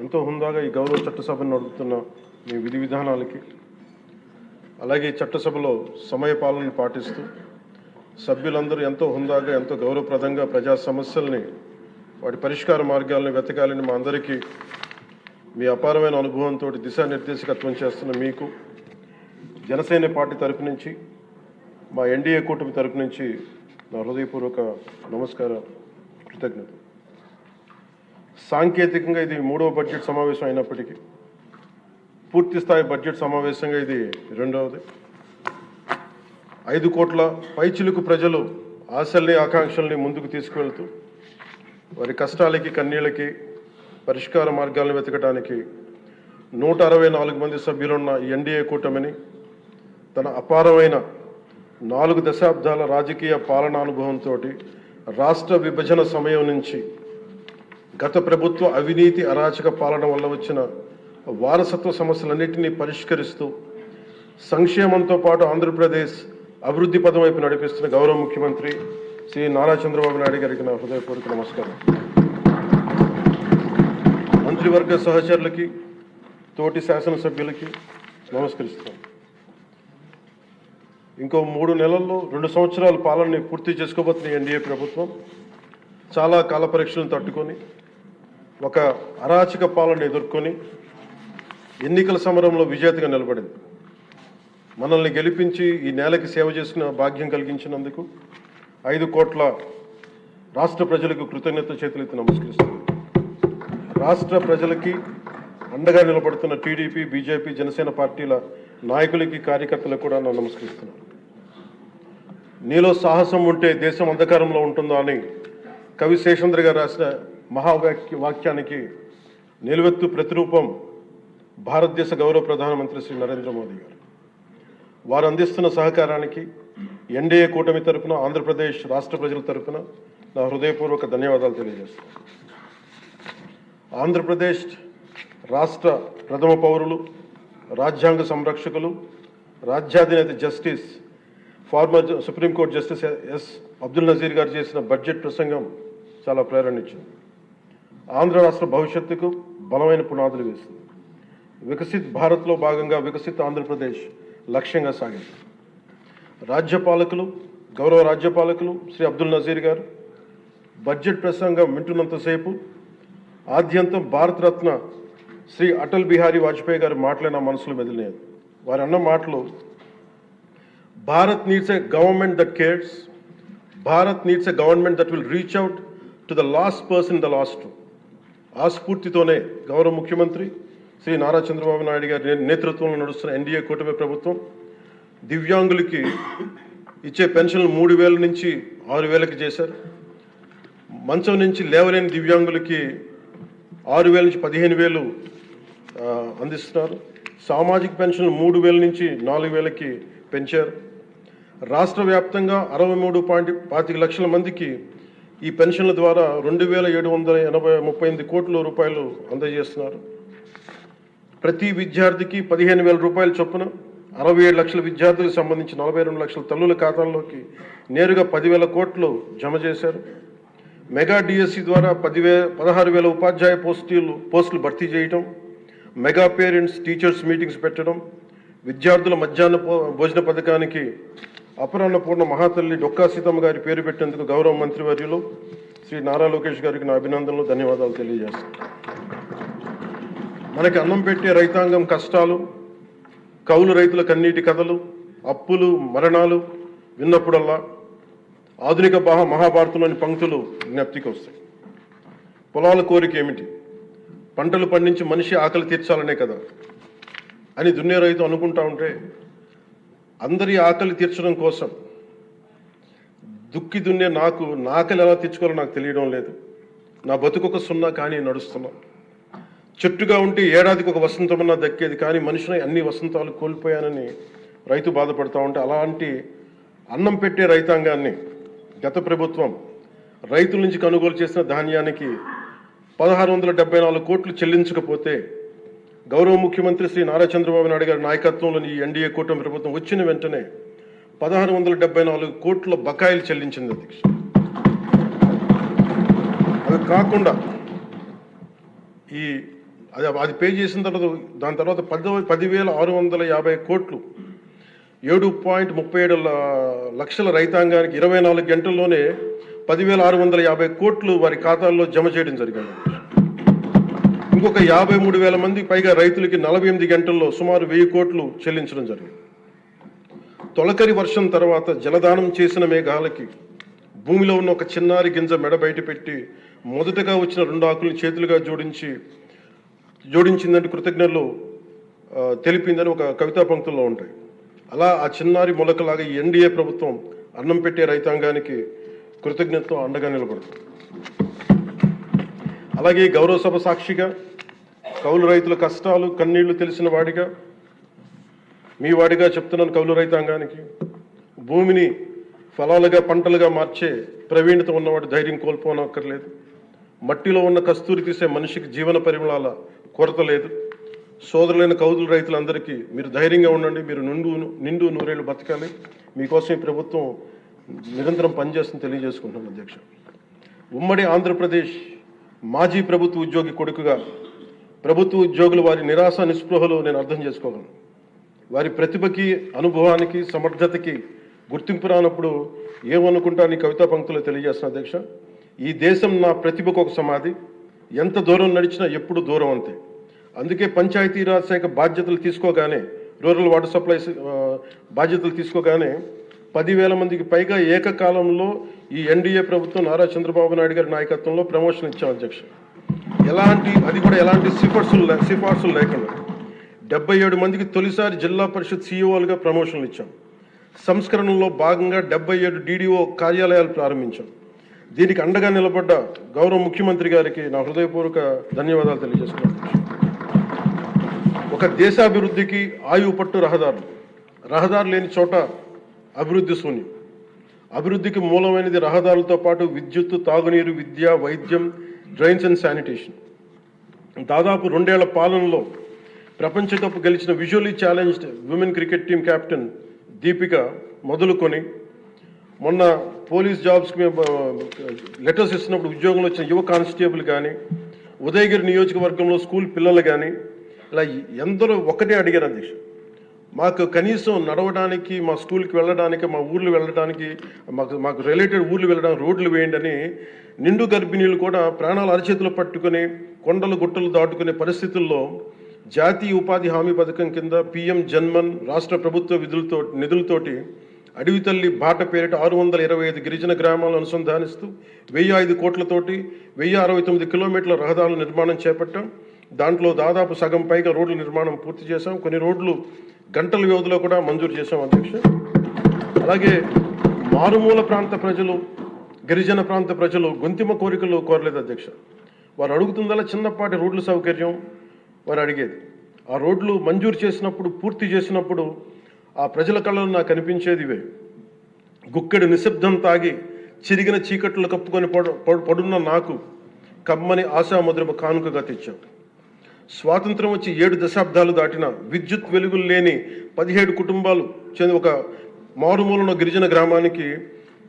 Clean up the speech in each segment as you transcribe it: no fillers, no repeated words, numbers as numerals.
ఎంతో హుందాగా ఈ గౌరవ చట్టసభను నడుపుతున్న మీ విధి విధానాలకి, అలాగే చట్టసభలో సమయపాలనను పాటిస్తూ సభ్యులందరూ ఎంతో హుందాగా, ఎంతో గౌరవప్రదంగా ప్రజా సమస్యల్ని, వాటి పరిష్కార మార్గాలను వెతకాలని మా అందరికీ మీ అపారమైన అనుభవంతో దిశానిర్దేశకత్వం చేస్తున్న మీకు జనసేన పార్టీ తరపు నుంచి, మా ఎన్డీఏ కూటమి తరపు నుంచి నా హృదయపూర్వక నమస్కార కృతజ్ఞత. సాంకేతికంగా ఇది 3వ బడ్జెట్ సమావేశం అయినప్పటికీ పూర్తి స్థాయి బడ్జెట్ సమావేశంగా ఇది 2వది. 5 కోట్ల పైచిలుకు ప్రజలు ఆశల్ని, ఆకాంక్షల్ని ముందుకు తీసుకువెళ్తూ వారి కష్టాలకి, కన్నీళ్ళకి పరిష్కార మార్గాలను వెతకడానికి 164 మంది సభ్యులున్న ఈ ఎన్డీఏ కూటమిని తన అపారమైన 4 దశాబ్దాల రాజకీయ పాలనానుభవంతో రాష్ట్ర విభజన సమయం నుంచి గత ప్రభుత్వ అవినీతి, అరాచక పాలన వల్ల వచ్చిన వారసత్వ సమస్యలన్నింటినీ పరిష్కరిస్తూ సంక్షేమంతో పాటు ఆంధ్రప్రదేశ్ అభివృద్ధి పదం వైపు నడిపిస్తున్న గౌరవ ముఖ్యమంత్రి శ్రీ నారా చంద్రబాబు నాయుడు గారికి నా హృదయపూర్వక నమస్కారం. మంత్రివర్గ సహచరులకి, తోటి శాసనసభ్యులకి నమస్కరిస్తున్నాను. ఇంకో 3 నెలల్లో 2 సంవత్సరాల పాలనని పూర్తి చేసుకోబోతున్న ఎన్డీఏ ప్రభుత్వం చాలా కాల పరీక్షలను తట్టుకొని ఒక అరాచక పాలన ఎదుర్కొని ఎన్నికల సమరంలో విజేతగా నిలబడింది. మనల్ని గెలిపించి ఈ నేలకి సేవ చేసిన భాగ్యం కలిగించినందుకు 5 కోట్ల రాష్ట్ర ప్రజలకు కృతజ్ఞత చేతులెత్తి నమస్కరిస్తున్నాను. రాష్ట్ర ప్రజలకి అండగా నిలబడుతున్న టీడీపీ, బీజేపీ, జనసేన పార్టీల నాయకులకి, కార్యకర్తలకు కూడా నేను నమస్కరిస్తున్నాను. నీలో సాహసం ఉంటే దేశం అంధకారంలో ఉంటుందో అని కవి శేషేంద్ర గారు రాసిన వాక్యానికి నిలువెత్తు ప్రతిరూపం భారతదేశ గౌరవ ప్రధానమంత్రి శ్రీ నరేంద్ర మోదీ గారు. వారు అందిస్తున్న సహకారానికి ఎన్డీఏ కూటమి తరపున, ఆంధ్రప్రదేశ్ రాష్ట్ర ప్రజల తరపున నా హృదయపూర్వక ధన్యవాదాలు తెలియజేస్తాను. ఆంధ్రప్రదేశ్ రాష్ట్ర ప్రథమ పౌరులు, రాజ్యాంగ సంరక్షకులు, రాజ్యాధినేత justice, former supreme court justice S Abdul Nazeer గారు చేసిన బడ్జెట్ ప్రసంగం చాలా ప్రేరణించింది. ఆంధ్ర రాష్ట్ర భవిష్యత్తుకు బలమైన పునాదులు వేసింది. వికసిత్ భారత్లో భాగంగా వికసిత్ ఆంధ్రప్రదేశ్ లక్ష్యంగా సాగింది. రాజ్యపాలకులు, గౌరవ రాజ్యపాలకులు శ్రీ అబ్దుల్ నజీర్ గారు బడ్జెట్ ప్రసంగం వింటున్నంతసేపు ఆద్యంతం భారతరత్న శ్రీ అటల్ బిహారీ వాజ్పేయి గారి మాటలే నా మనసులో మెదిలినాయి. వారు అన్న మాటలు, Bharat needs a government that cares, Bharat needs a government that will reach out to the last person in the last. ఆ స్ఫూర్తితోనే గౌరవ ముఖ్యమంత్రి శ్రీ నారా చంద్రబాబు నాయుడు గారి నేతృత్వంలో నడుస్తున్న ఎన్డీఏ కూటమి ప్రభుత్వం దివ్యాంగులకి ఇచ్చే పెన్షన్లు 3,000 నుంచి 6,000కి చేశారు. మంచం నుంచి లేవలేని దివ్యాంగులకి 6,000 నుంచి 15,000 అందిస్తున్నారు. సామాజిక పెన్షన్లు 3,000 నుంచి 4,000కి పెంచారు. రాష్ట్ర వ్యాప్తంగా 63.25 లక్షల మందికి ఈ పెన్షన్ల ద్వారా 2,738 కోట్ల రూపాయలు అందజేస్తున్నారు. ప్రతి విద్యార్థికి 15,000 రూపాయల చొప్పున 67 లక్షల విద్యార్థులకు సంబంధించి 42 లక్షల తల్లుల ఖాతాల్లోకి నేరుగా 10,000 కోట్లు జమ చేశారు. మెగా డిఎస్సి ద్వారా 16,000 ఉపాధ్యాయ పోస్టులు భర్తీ చేయటం, మెగా పేరెంట్స్ టీచర్స్ మీటింగ్స్ పెట్టడం, విద్యార్థుల మధ్యాహ్న భోజన పథకానికి అపరాన్నపూర్ణ మహాతల్లి డొక్కా సీతమ్మ గారి పేరు పెట్టేందుకు గౌరవ మంత్రివర్యులు శ్రీ నారా లోకేష్ గారికి నా అభినందనలు, ధన్యవాదాలు తెలియజేస్తాను. మనకి అన్నం పెట్టే రైతాంగం కష్టాలు, కౌలు రైతుల కన్నీటి కథలు, అప్పులు, మరణాలు విన్నప్పుడల్లా ఆధునిక మహాభారతంలోని పంక్తులు జ్ఞప్తికి వస్తాయి. పొలాల కోరిక ఏమిటి? పంటలు పండించి మనిషి ఆకలి తీర్చాలనే కదా అని దున్నే రైతు అనుకుంటా ఉంటే, అందరి ఆకలి తీర్చడం కోసం దుక్కి దున్నే నా ఆకలి ఎలా తీర్చుకోవాలో నాకు తెలియడం లేదు. నా బతుకొక సున్నా కానీ నడుస్తున్నా. చెట్టుగా ఉంటే ఏడాదికి ఒక వసంతమన్నా దక్కేది, కానీ మనిషిని అన్ని వసంతాలు కోల్పోయానని రైతు బాధపడతా ఉంటే, అలాంటి అన్నం పెట్టే రైతాంగాన్ని గత ప్రభుత్వం రైతుల నుంచి కొనుగోలు చేసిన ధాన్యానికి 1,674 కోట్లు చెల్లించకపోతే గౌరవ ముఖ్యమంత్రి శ్రీ నారా చంద్రబాబు నాయుడు గారి నాయకత్వంలోని ఈ ఎన్డీఏ కూటమి ప్రభుత్వం వచ్చిన వెంటనే 1,674 కోట్ల బకాయిలు చెల్లించింది అధ్యక్ష. అది కాకుండా ఈ అది పే చేసిన తర్వాత దాని తర్వాత 10,650 కోట్లు 7.37 లక్షల రైతాంగానికి 24 గంటల్లోనే 10,650 కోట్లు వారి ఖాతాల్లో జమ చేయడం జరిగింది. ఇంకొక 53,000 మందికి పైగా రైతులకి 48 గంటల్లో సుమారు 1000 కోట్లు చెల్లించడం జరిగింది. తొలకరి వర్షం తర్వాత జలదానం చేసిన మేఘాలకి భూమిలో ఉన్న ఒక చిన్నారి గింజ మెడ బయట పెట్టి మొదటగా వచ్చిన 2 ఆకులను చేతులుగా జోడించిందంటే కృతజ్ఞతలు తెలిపిందని ఒక కవితా పంక్తుల్లో ఉంటాయి. అలా ఆ చిన్నారి మొలకలాగా ఈ ఎన్డీఏ ప్రభుత్వం అన్నం పెట్టే రైతాంగానికి కృతజ్ఞతతో అండగా నిలబడుతుంది. అలాగే గౌరవ సభ సాక్షిగా కౌలు రైతుల కష్టాలు కన్నీళ్లు తెలిసిన వాడిగా మీ వాడిగా చెప్తున్నాను. కౌలు రైతాంగానికి భూమిని ఫలాలుగా పంటలుగా మార్చే ప్రవీణత ఉన్నవాడు ధైర్యం కోల్పోనక్కర్లేదు. మట్టిలో ఉన్న కస్తూరి తీసే మనిషికి జీవన పరిమళాల కొరత లేదు. సోదరులైన కౌలు రైతులందరికీ మీరు ధైర్యంగా ఉండండి. మీరు నిండు నూరేళ్లు బతకాలి. మీకోసం ఈ ప్రభుత్వం నిరంతరం పనిచేస్తుంది తెలియజేసుకుంటున్నాను అధ్యక్ష. ఉమ్మడి ఆంధ్రప్రదేశ్ మాజీ ప్రభుత్వ ఉద్యోగి కొడుకుగా ప్రభుత్వ ఉద్యోగులు వారి నిరాశ నిస్పృహలు నేను అర్థం చేసుకోగలను. వారి ప్రతిభకి అనుభవానికి సమర్థతకి గుర్తింపు రానప్పుడు ఏమనుకుంటా నీ కవితా పంక్తులు తెలియజేస్తున్నా అధ్యక్ష. ఈ దేశం నా ప్రతిభకు ఒక సమాధి, ఎంత దూరం నడిచినా ఎప్పుడు దూరం అంతే. అందుకే పంచాయతీరాజ్ శాఖ బాధ్యతలు తీసుకోగానే, రూరల్ వాటర్ సప్లైస్ బాధ్యతలు తీసుకోగానే 10,000 మందికి పైగా ఏకకాలంలో ఈ ఎన్డీఏ ప్రభుత్వం నారా చంద్రబాబు నాయుడు గారి నాయకత్వంలో ప్రమోషన్ ఇచ్చాం అధ్యక్ష. ఎలాంటి సిఫార్సులు లేకుండా 77 మందికి తొలిసారి జిల్లా పరిషత్ సీఈఓలుగా ప్రమోషన్లు ఇచ్చాం. సంస్కరణలో భాగంగా 77 డీడీఓ కార్యాలయాలు ప్రారంభించాం. దీనికి అండగా నిలబడ్డ గౌరవ ముఖ్యమంత్రి గారికి నా హృదయపూర్వక ధన్యవాదాలు తెలియజేస్తున్నాను. ఒక దేశాభివృద్ధికి ఆయువు పట్టు రహదారులు లేని చోట అభివృద్ధి శూన్యం. అభివృద్ధికి మూలమైనది రహదారులతో పాటు విద్యుత్తు, తాగునీరు, విద్య, వైద్యం, డ్రైన్స్ అండ్ శానిటేషన్. దాదాపు 2 ఏళ్ల పాలనలో ప్రపంచ కప్ గెలిచిన visually challenged women cricket team captain Deepika మొదలుకొని మొన్న పోలీస్ జాబ్స్కి మేము లెటర్స్ ఇస్తున్నప్పుడు ఉద్యోగంలో వచ్చిన యువ కానిస్టేబుల్ కానీ, ఉదయగిరి నియోజకవర్గంలో స్కూల్ పిల్లలు కానీ, ఇలా ఎందరో ఒకటే అడిగారు అధ్యక్ష. మాకు కనీసం నడవడానికి, మా స్కూల్కి వెళ్ళడానికి, మా ఊర్లు వెళ్ళడానికి, మాకు రిలేటెడ్ ఊర్లు వెళ్ళడానికి రోడ్లు వేయండి అని నిండు గర్భిణీలు కూడా ప్రాణాలు అరచేతులు పట్టుకుని కొండలు గుట్టలు దాటుకునే పరిస్థితుల్లో జాతీయ ఉపాధి హామీ పథకం కింద పీఎం జన్మన్ రాష్ట్ర ప్రభుత్వ నిధులతోటి అడవి తల్లి బాట పేరిట 625 గిరిజన గ్రామాలను అనుసంధానిస్తూ 1,005 కోట్లతోటి 1,069 కిలోమీటర్ల రహదారుల నిర్మాణం చేపట్టాం. దాంట్లో దాదాపు సగం పైగా రోడ్ల నిర్మాణం పూర్తి చేశాం. కొన్ని రోడ్లు గంటల వ్యవధిలో కూడా మంజూరు చేశాం అధ్యక్ష. అలాగే మారుమూల ప్రాంత ప్రజలు, గిరిజన ప్రాంత ప్రజలు గొంతిమ కోరికలు కోరలేదు అధ్యక్ష. వారు అడుగుతుందల్లా చిన్నపాటి రోడ్ల సౌకర్యం వారు అడిగేది. ఆ రోడ్లు మంజూరు చేసినప్పుడు, పూర్తి చేసినప్పుడు ఆ ప్రజల కళ్ళలో నాకు కనిపించేది ఇవే. గుక్కెడు నిశ్శబ్దం తాగి చిరిగిన చీకట్లు కప్పుకొని పడున్న నాకు కమ్మని ఆశామధురమ కానుకగా తెచ్చాం. స్వాతంత్రం వచ్చి 7 దశాబ్దాలు దాటిన విద్యుత్ వెలుగులు లేని 17 కుటుంబాలు చెంది ఒక మారుమూలన గిరిజన గ్రామానికి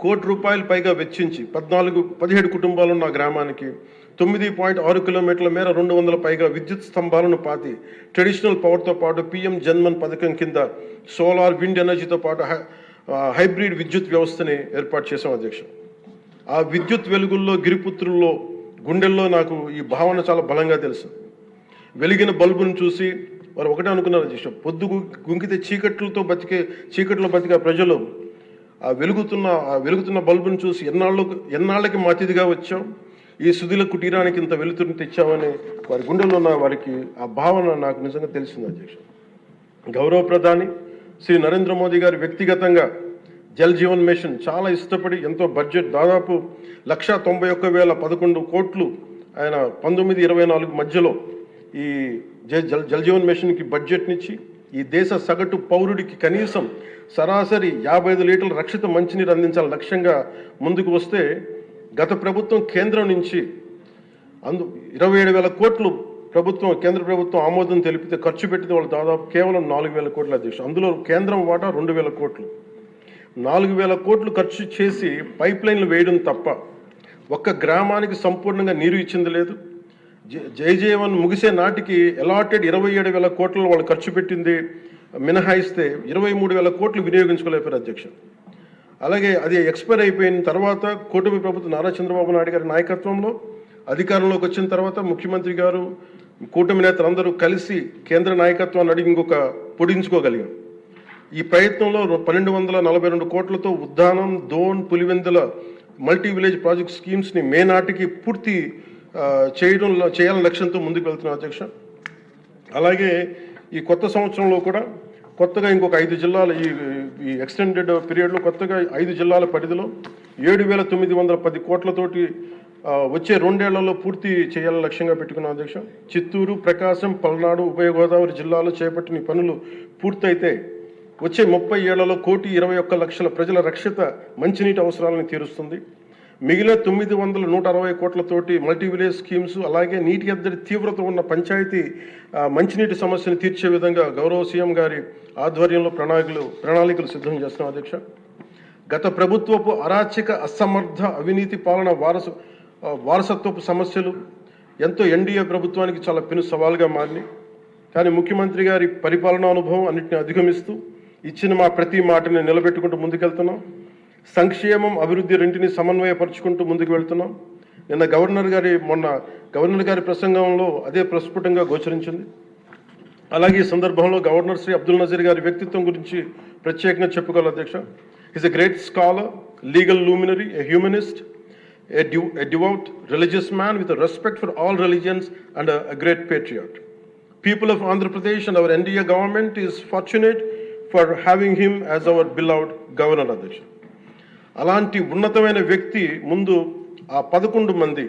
₹1 కోటి పైగా వెచ్చించి 17 కుటుంబాలున్న గ్రామానికి 9.6 కిలోమీటర్ల మేర 200 పైగా విద్యుత్ స్తంభాలను పాతి ట్రెడిషనల్ పవర్తో పాటు పీఎం జన్మన్ పథకం కింద సోలార్, విండ్ ఎనర్జీతో పాటు హైబ్రిడ్ విద్యుత్ వ్యవస్థని ఏర్పాటు చేశాం అధ్యక్ష. ఆ విద్యుత్ వెలుగుల్లో, గిరిపుత్రుల్లో, గుండెల్లో నాకు ఈ భావన చాలా బలంగా తెలుసు. వెలిగిన బల్బును చూసి వారు ఒకటే అనుకున్నారు అధ్యక్ష, పొద్దు గుంకితే చీకట్లో బతికే ప్రజలు ఆ వెలుగుతున్న బల్బును చూసి ఎన్నాళ్ళకి మా అతిథిగా వచ్చాం, ఈ సుధీల కుటీరానికి ఇంత వెలుతురుని తెచ్చామని వారి గుండెల్లో ఉన్న వారికి ఆ భావన నాకు నిజంగా తెలిసింది అధ్యక్ష. గౌరవ ప్రధాని శ్రీ నరేంద్ర మోదీ గారు వ్యక్తిగతంగా జల్ జీవన్ మిషన్ చాలా ఇష్టపడి ఎంతో బడ్జెట్ దాదాపు 191,011 కోట్లు ఆయన 1924 మధ్యలో ఈ జల్ జీవన్ మిషన్కి బడ్జెట్నిచ్చి ఈ దేశ సగటు పౌరుడికి కనీసం సరాసరి 55 లీటర్ల రక్షిత మంచినీరు అందించాలని లక్ష్యంగా ముందుకు వస్తే గత ప్రభుత్వం కేంద్రం నుంచి 27,000 కోట్లు కేంద్ర ప్రభుత్వం ఆమోదం తెలిపితే ఖర్చు పెట్టింది వాళ్ళు దాదాపు కేవలం 4,000 కోట్ల అధ్యక్ష. అందులో కేంద్రం వాటా 2,000 కోట్లు. 4,000 కోట్లు ఖర్చు చేసి పైప్ లైన్లు వేయడం తప్ప ఒక్క గ్రామానికి సంపూర్ణంగా నీరు ఇచ్చింది లేదు. జైజీవన్ ముగిసే నాటికి అలాటెడ్ 27,000 కోట్ల వాళ్ళు ఖర్చు పెట్టింది మినహాయిస్తే 23,000 కోట్లు వినియోగించుకోలేపారు అధ్యక్ష. అలాగే అది ఎక్స్పైర్ అయిపోయిన తర్వాత కూటమి ప్రభుత్వం నారా చంద్రబాబు నాయుడు గారి నాయకత్వంలో అధికారంలోకి వచ్చిన తర్వాత ముఖ్యమంత్రి గారు కూటమి నేతలందరూ కలిసి కేంద్ర నాయకత్వాన్ని అడిగి ఇంకొక పొడించుకోగలిగాం. ఈ ప్రయత్నంలో 1,242 కోట్లతో Uddanam, Dhone, Pulivendula multi village project స్కీమ్స్ని మే నాటికి పూర్తి చేయాలని లక్ష్యంతో ముందుకు వెళ్తున్నాం అధ్యక్ష. అలాగే ఈ కొత్త సంవత్సరంలో కూడా కొత్తగా ఇంకొక 5 జిల్లాలు ఈ ఎక్స్టెండెడ్ పీరియడ్లో కొత్తగా 5 జిల్లాల పరిధిలో 7,910 కోట్లతోటి వచ్చే 2 ఏళ్లలో పూర్తి చేయాలని లక్ష్యంగా పెట్టుకున్నాం అధ్యక్ష. చిత్తూరు, ప్రకాశం, పల్నాడు, ఉభయ గోదావరి జిల్లాలో చేపట్టిన పనులు పూర్తయితే వచ్చే 30 ఏళ్లలో 1,21,00,000 ప్రజల రక్షిత మంచినీటి అవసరాలను తీరుస్తుంది. మిగిలిన 960 కోట్లతోటి మల్టీ విలేజ్ స్కీమ్స్, అలాగే నీటి ఎద్దడి తీవ్రత ఉన్న పంచాయతీ మంచినీటి సమస్యను తీర్చే విధంగా గౌరవ సీఎం గారి ఆధ్వర్యంలో ప్రణాళికలు సిద్ధం చేస్తున్నాం అధ్యక్ష. గత ప్రభుత్వపు అరాచక, అసమర్థ, అవినీతి పాలన వారసత్వపు సమస్యలు ఎంతో ఎన్డీఏ ప్రభుత్వానికి చాలా పెను సవాల్గా మారినాయి. కానీ ముఖ్యమంత్రి గారి పరిపాలనా అనుభవం అన్నింటిని అధిగమిస్తూ ఇచ్చిన ప్రతి మాటని నిలబెట్టుకుంటూ ముందుకెళ్తున్నాం. సంక్షేమం, అభివృద్ధి రెంటిని సమన్వయపరుచుకుంటూ ముందుకు వెళ్తున్నాం. మొన్న గవర్నర్ గారి ప్రసంగంలో అదే ప్రస్ఫుటంగా గోచరించింది. అలాగే ఈ సందర్భంలో గవర్నర్ శ్రీ అబ్దుల్ నజీర్ గారి వ్యక్తిత్వం గురించి ప్రత్యేకంగా చెప్పుకోవాలి అధ్యక్ష. Is a great scholar, legal luminary, a humanist, a devout religious man with a respect for all religions and a great patriot. People of Andhra Pradesh and our NDA government is fortunate for having him as our beloved governor అధ్యక్ష. అలాంటి ఉన్నతమైన వ్యక్తి ముందు ఆ 11 మంది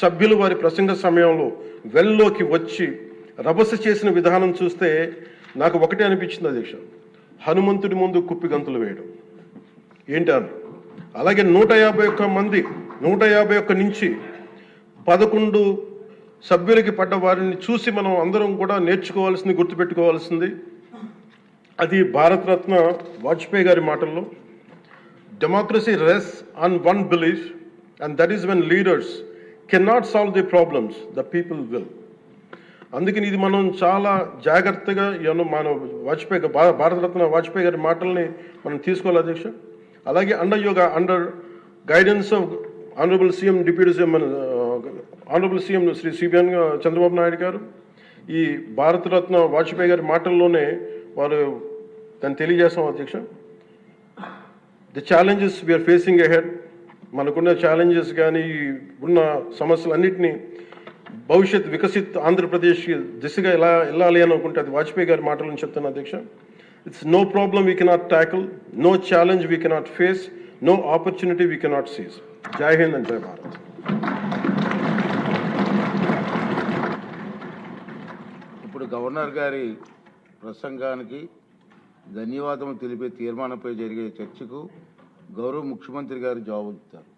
సభ్యులు వారి ప్రసంగ సమయంలో వెల్లోకి వచ్చి రభస చేసిన విధానం చూస్తే నాకు ఒకటే అనిపించింది అధ్యక్ష, హనుమంతుడి ముందు కుప్పి గంతులు వేయడం ఏంటాను. అలాగే 151 నుంచి 11 సభ్యులకి పడ్డ వారిని చూసి మనం అందరం కూడా నేర్చుకోవాల్సింది, గుర్తుపెట్టుకోవాల్సింది అది భారతరత్న వాజ్పేయి గారి మాటల్లో, democracy రెsts on one belief, and that is when leaders cannot solve the problems, the people will. అందుకని ఇది మనం చాలా జాగ్రత్తగా మన భారతరత్న వాజ్పేయి గారి మాటల్ని మనం తీసుకోవాలి అధ్యక్ష. అలాగే under guidance of honourable CM Shri CBN Chandrababu Naidu garu ఈ భారతరత్న వాజ్పేయి గారి మాటల్లోనే వారు దాన్ని తెలియజేస్తాం అధ్యక్ష. The challenges we are facing ahead, మనకున్న ఛాలెంజెస్ కానీ ఉన్న సమస్యలన్నింటినీ భవిష్యత్ వికసిత్ ఆంధ్రప్రదేశ్ దిశగా ఎలా వెళ్ళాలి అని అనుకుంటే అది వాజ్పేయి గారి మాటలను చెప్తాను అధ్యక్ష. It's no problem we cannot tackle, no challenge we cannot face, no opportunity we cannot seize. Jai Hind and జై భారత్. ఇప్పుడు గవర్నర్ గారి ప్రసంగానికి ధన్యవాదములు తెలిపే తీర్మానంపై జరిగే చర్చకు గౌరవ ముఖ్యమంత్రి గారు జవాబు ఇస్తారు.